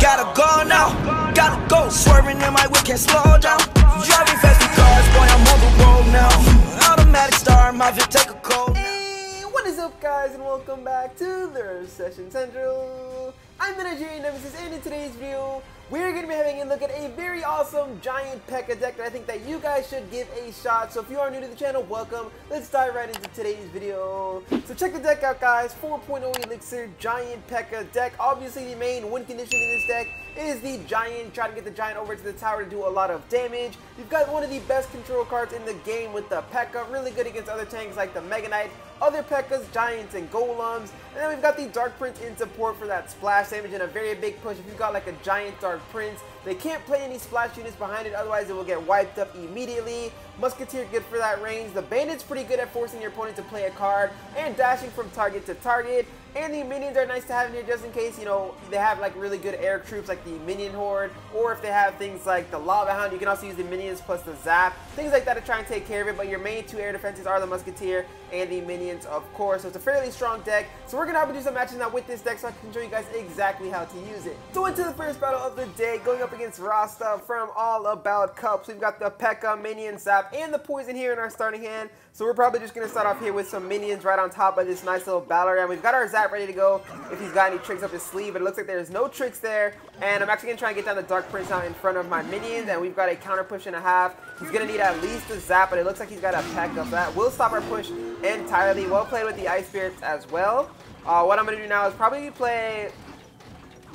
Gotta go now, gotta go. Swerving in my whip, can't slow down. Driving fast with cars, boy, I'm on the road now. Automatic star, my Vic, take a cold now. Hey, what is up, guys, and welcome back to the Session Central. I'm the Nigerian Nemesis, and in today's video, we're going to be having a look at a very awesome giant Pekka deck that I think that you guys should give a shot. So if you are new to the channel, welcome. Let's dive right into today's video. So check the deck out, guys. 4.0 Elixir giant Pekka deck. Obviously, the main win condition in this deck is the giant. Try to get the giant over to the tower to do a lot of damage. You've got one of the best control cards in the game with the Pekka. Really good against other tanks like the Mega Knight, other Pekkas, giants, and golems. And then we've got the Dark Prince in support for that splash damage and a very big push. If you've got like a giant Dark Prince, they can't play any splash units behind it, otherwise it will get wiped up immediately. Musketeer good for that range. The Bandit's pretty good at forcing your opponent to play a card and dashing from target to target. And the minions are nice to have in here just in case, you know, they have like really good air troops like the Minion Horde, or if they have things like the Lava Hound, you can also use the minions plus the Zap, things like that to try and take care of it. But your main two air defenses are the Musketeer and the minions, of course. So it's a fairly strong deck. So we're going to have to do some matches now with this deck so I can show you guys exactly how to use it. So into the first battle of the day, going up against Rasta from All About Cups. We've got the Pekka, Minion, Zap, and the Poison here in our starting hand. So we're probably just going to start off here with some minions right on top of this nice little battle ram. We've got our Zap ready to go if he's got any tricks up his sleeve, but it looks like there's no tricks there. And I'm actually going to try and get down the Dark Prince now in front of my minions, and we've got a counter push and a half. He's going to need at least a Zap, but it looks like he's got a Pekka. That will stop our push entirely. Well played with the Ice Spirits as well. What I'm going to do now is probably play...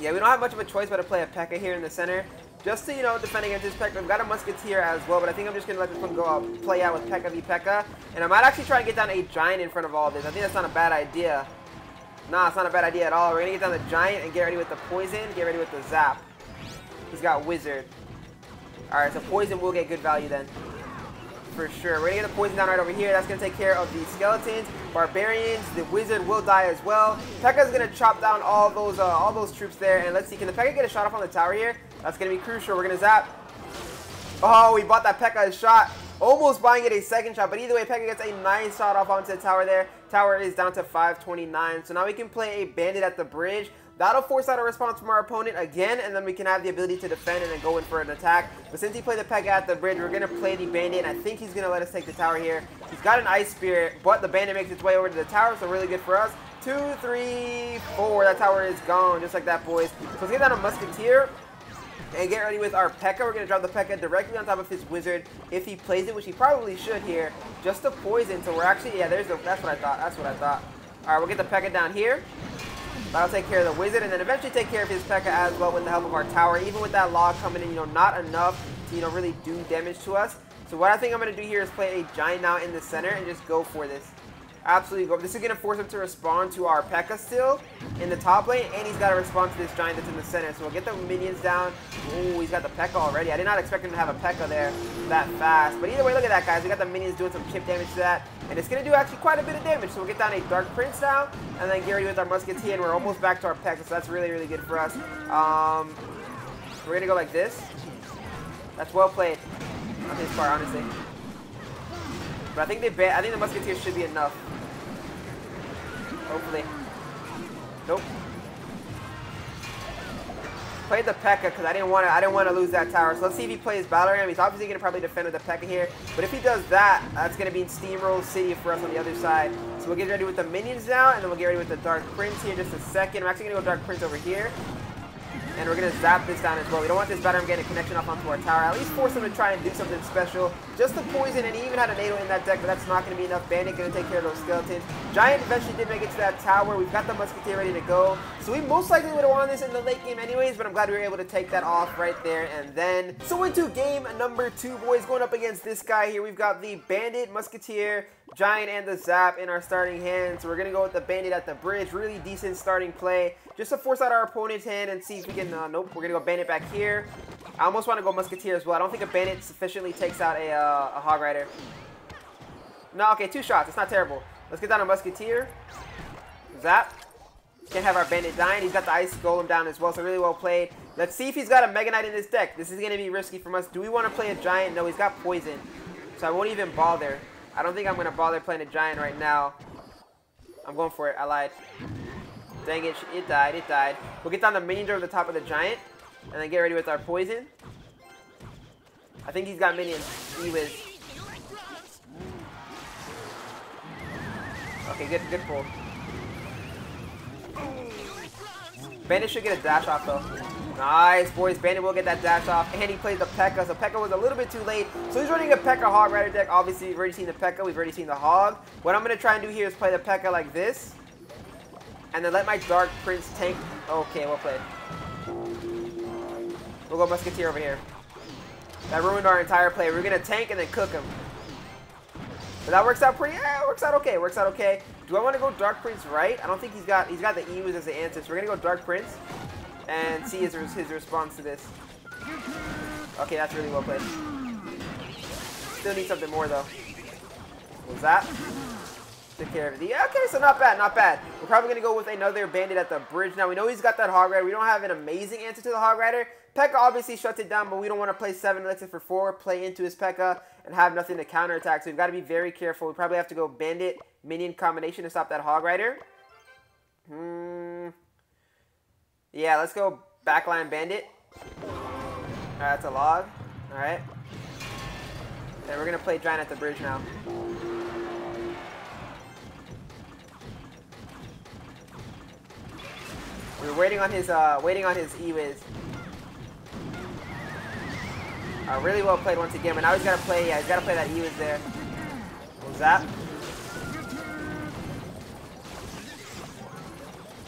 Yeah, we don't have much of a choice but to play a Pekka here in the center, just to, you know, defend against this Pekka. We've got a Musketeer as well, but I think I'm just going to let this one go play out with Pekka v Pekka. And I might actually try and get down a Giant in front of all this. I think that's not a bad idea. Nah, it's not a bad idea at all. We're going to get down the Giant and get ready with the Poison, get ready with the Zap. He's got Wizard. Alright, so Poison will get good value then, for sure. We're going to get the Poison down right over here. That's going to take care of the Skeletons. Barbarians, the Wizard will die as well. Pekka's going to chop down all those troops there. And let's see, can the Pekka get a shot off on the tower here? That's going to be crucial. We're going to Zap. Oh, we bought that Pekka a shot. Almost buying it a second shot. But either way, Pekka gets a nice shot off onto the tower there. Tower is down to 529. So now we can play a Bandit at the bridge. That'll force out a response from our opponent again, and then we can have the ability to defend and then go in for an attack. But since he played the Pekka at the bridge, we're going to play the Bandit, and I think he's going to let us take the tower here. He's got an Ice Spirit, but the Bandit makes its way over to the tower, so really good for us. 2, 3, 4. That tower is gone, just like that, boys. So let's get down a Musketeer and get ready with our Pekka. We're going to drop the Pekka directly on top of his Wizard if he plays it, which he probably should here, just to poison. So we're actually, yeah, that's what I thought. That's what I thought. All right, we'll get the Pekka down here. That'll take care of the Wizard, and then eventually take care of his Pekka as well with the help of our tower. Even with that log coming in, you know, not enough to, you know, really do damage to us. So what I think I'm going to do here is play a Giant now in the center and just go for this. Absolutely go. This is going to force him to respond to our Pekka still in the top lane, and he's got to respond to this Giant that's in the center. So we'll get the minions down. Ooh, he's got the Pekka already. I did not expect him to have a Pekka there that fast. But either way, look at that, guys. We got the minions doing some chip damage to that, and it's going to do actually quite a bit of damage. So we'll get down a Dark Prince now, and then get ready with our Musketeer, and we're almost back to our Pekka, so that's really, really good for us. We're going to go like this. That's well played on his part, honestly. But I think the Musketeer should be enough. Hopefully. Nope. Played the Pekka because I didn't want to lose that tower. So let's see if he plays Battle Ram. He's obviously going to probably defend with the Pekka here. But if he does that, that's going to be in Steamroll City for us on the other side. So we'll get ready with the minions now, and then we'll get ready with the Dark Prince here in just a second. I'm actually going to go Dark Prince over here. And we're going to zap this down as well. We don't want this Battle Ram getting a connection up onto our tower. At least force him to try and do something special. Just the poison, and he even had a NATO in that deck, but that's not going to be enough. Bandit going to take care of those Skeletons. Giant eventually did make it to that tower. We've got the Musketeer ready to go. So we most likely would have won this in the late game anyways, but I'm glad we were able to take that off right there and then. So into game number 2, boys, going up against this guy here. We've got the Bandit, Musketeer, Giant, and the Zap in our starting hand. So we're going to go with the Bandit at the bridge. Really decent starting play, just to force out our opponent's hand and see if we can, nope, we're going to go Bandit back here. I almost want to go Musketeer as well. I don't think a Bandit sufficiently takes out a Hog Rider. No, okay, 2 shots. It's not terrible. Let's get down a Musketeer. Zap. Can't have our Bandit dying. He's got the Ice Golem down as well, so really well played. Let's see if he's got a Mega Knight in this deck. This is going to be risky from us. Do we want to play a Giant? No, he's got Poison, so I won't even bother. I don't think I'm going to bother playing a Giant right now. I'm going for it. I lied. Dang it. It died. It died. We'll get down the minions over the top of the Giant. And then get ready with our poison. I think he's got minions. E-Wiz. Okay, good pull. Bandit should get a dash off though. Nice, boys. Bandit will get that dash off. And he plays the Pekka. So Pekka was a little bit too late. So he's running a Pekka Hog Rider deck. Obviously, we've already seen the Pekka. We've already seen the Hog. What I'm going to try and do here is play the Pekka like this. And then let my Dark Prince tank. Okay, well played. We'll go Musketeer over here. That ruined our entire play. We're going to tank and then cook him. But that works out pretty, it works out okay. Works out okay. Do I want to go Dark Prince right? I don't think he's got the E-Wiz as the answer. So we're going to go Dark Prince and see his response to this. Okay, that's really well played. Still need something more though. What was that? Took care of it. Yeah, okay, so not bad, not bad. We're probably going to go with another Bandit at the bridge. Now, we know he's got that Hog Rider. We don't have an amazing answer to the Hog Rider. Pekka obviously shuts it down, but we don't want to play 7 Elixir for 4, play into his Pekka, and have nothing to counterattack. So we've got to be very careful. We probably have to go Bandit Minion combination to stop that Hog Rider. Yeah, let's go backline Bandit. Alright, that's a log. Alright. And we're going to play Giant at the bridge now. We were waiting on his E-Wiz. Really well played once again, but now he's got to play. Yeah, he's got to play that E-Wiz there. What was that?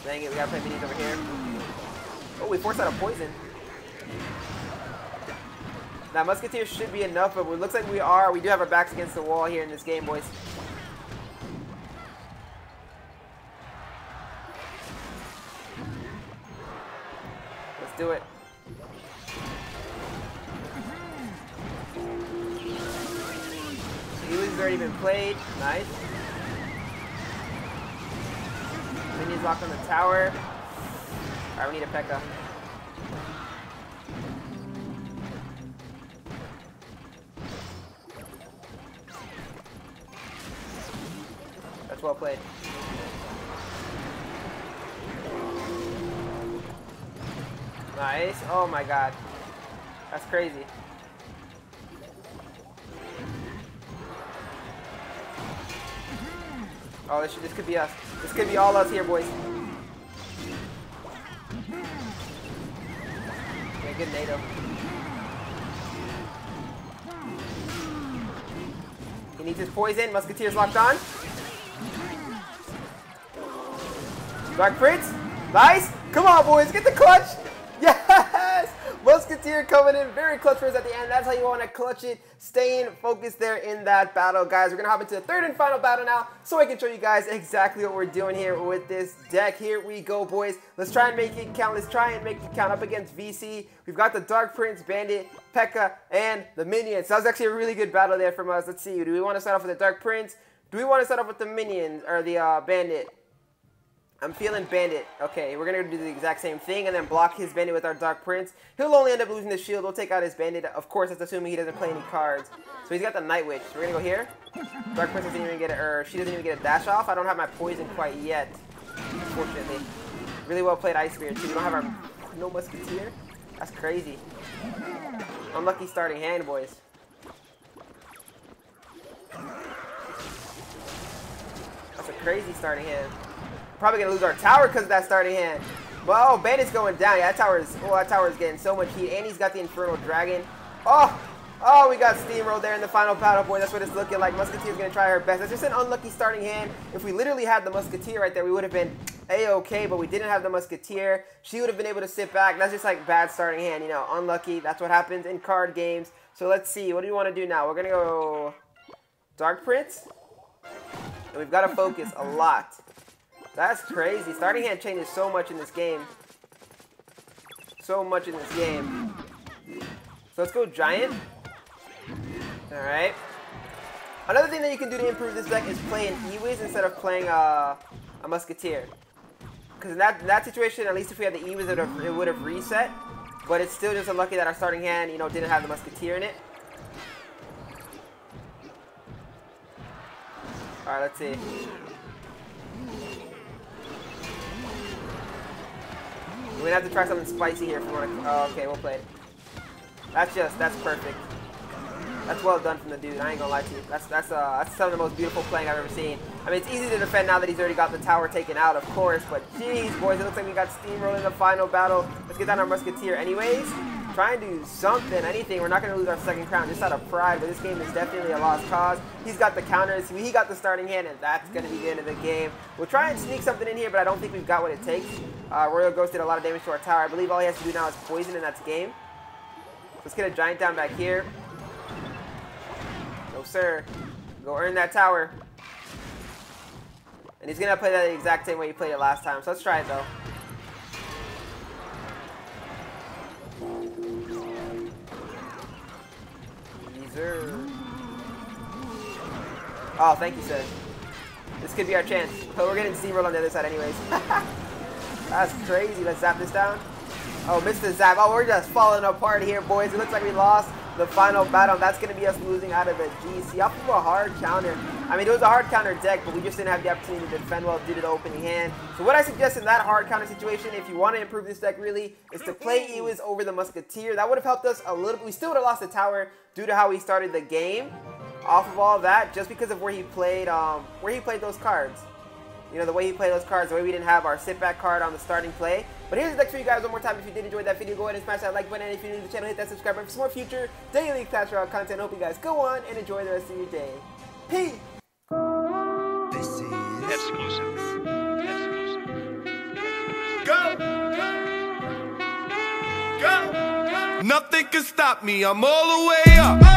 Dang it, we got to play minions over here. Oh, we forced out a poison. Now Musketeer should be enough, but it looks like we do have our backs against the wall here in this game, boys. Let's do it. E-Wiz has already been played. Nice. Minions locked on the tower. Alright, we need a Pekka. That's well played. Nice. Oh my god. That's crazy. Oh, this could be us. This could be all us here, boys. Okay, good NATO. He needs his poison. Musketeer's locked on. Dark Prince. Nice. Come on, boys. Get the clutch. Yes! Musketeer coming in very clutch for us at the end. That's how you want to clutch it. Staying focused there in that battle, guys. We're going to hop into the third and final battle now so I can show you guys exactly what we're doing here with this deck. Here we go, boys. Let's try and make it count. Let's try and make it count up against VC. We've got the Dark Prince, Bandit, Pekka, and the Minions. That was actually a really good battle there from us. Let's see. Do we want to start off with the Dark Prince? Do we want to start off with the Minions or the Bandit? I'm feeling Bandit. Okay, we're going to do the exact same thing and then block his Bandit with our Dark Prince. He'll only end up losing the shield. We'll take out his Bandit. Of course, that's assuming he doesn't play any cards. So he's got the Night Witch. So we're going to go here. Dark Prince doesn't even get it, or she doesn't even get a dash off. I don't have my poison quite yet, unfortunately. Really well played Ice Spear, too. We don't have our no Musketeer. That's crazy. Unlucky starting hand, boys. That's a crazy starting hand. Probably gonna lose our tower because of that starting hand. Well, Bandit's going down. Yeah, that tower is getting so much heat, and he's got the Infernal Dragon. Oh, we got steamrolled there in the final battle, boy. That's what it's looking like. Musketeer's gonna try her best. That's just an unlucky starting hand. If we literally had the Musketeer right there, we would have been a-okay, but we didn't have the Musketeer. She would have been able to sit back. That's just like bad starting hand, you know, unlucky. That's what happens in card games. So let's see. What do we want to do now? We're gonna go Dark Prince, and we've got to focus a lot. That's crazy. Starting hand changes so much in this game. So much in this game. So let's go Giant. Alright. Another thing that you can do to improve this deck is play an E-Wiz instead of playing a Musketeer. Because in that situation, at least if we had the E-Wiz, it would have reset. But it's still just unlucky that our starting hand, you know, didn't have the Musketeer in it. Alright, let's see. We're gonna have to try something spicy here if we want to. Oh, okay, we'll play it. That's perfect. That's well done from the dude. I ain't gonna lie to you. That's some of the most beautiful playing I've ever seen. I mean, it's easy to defend now that he's already got the tower taken out, of course. But geez, boys, it looks like we got steamrolled in the final battle. Let's get down our musketeer, anyways. Try and do something, anything. We're not gonna lose our second crown just out of pride. But this game is definitely a lost cause. He's got the counters. He got the starting hand, and that's gonna be the end of the game. We'll try and sneak something in here, but I don't think we've got what it takes. Royal Ghost did a lot of damage to our tower. I believe all he has to do now is poison, and that's game. Let's get a giant down back here. No, sir. Go earn that tower. And he's going to play that the exact same way he played it last time. So let's try it, though. Easer. Oh, thank you, sir. This could be our chance. But we're getting steamrolled on the other side anyways. That's crazy. Let's zap this down. Oh, missed the zap. Oh, we're just falling apart here, boys. It looks like we lost the final battle. That's going to be us losing out of the GC. Off of a hard counter. I mean, it was a hard counter deck, but we just didn't have the opportunity to defend well due to the opening hand. So what I suggest in that hard counter situation, if you want to improve this deck really, is to play Ewiz over the Musketeer. That would have helped us a little bit. We still would have lost the tower due to how we started the game. Off of all of that, just because of where he played those cards. You know, the way he played those cards, the way we didn't have our sit-back card on the starting play. But here's the deck for you guys one more time. If you did enjoy that video, go ahead and smash that like button. And if you're new to the channel, hit that subscribe button for some more future daily Clash Royale content. Hope you guys go on and enjoy the rest of your day. Peace! This is exclusive. Go! Go! Nothing can stop me, I'm all the way up.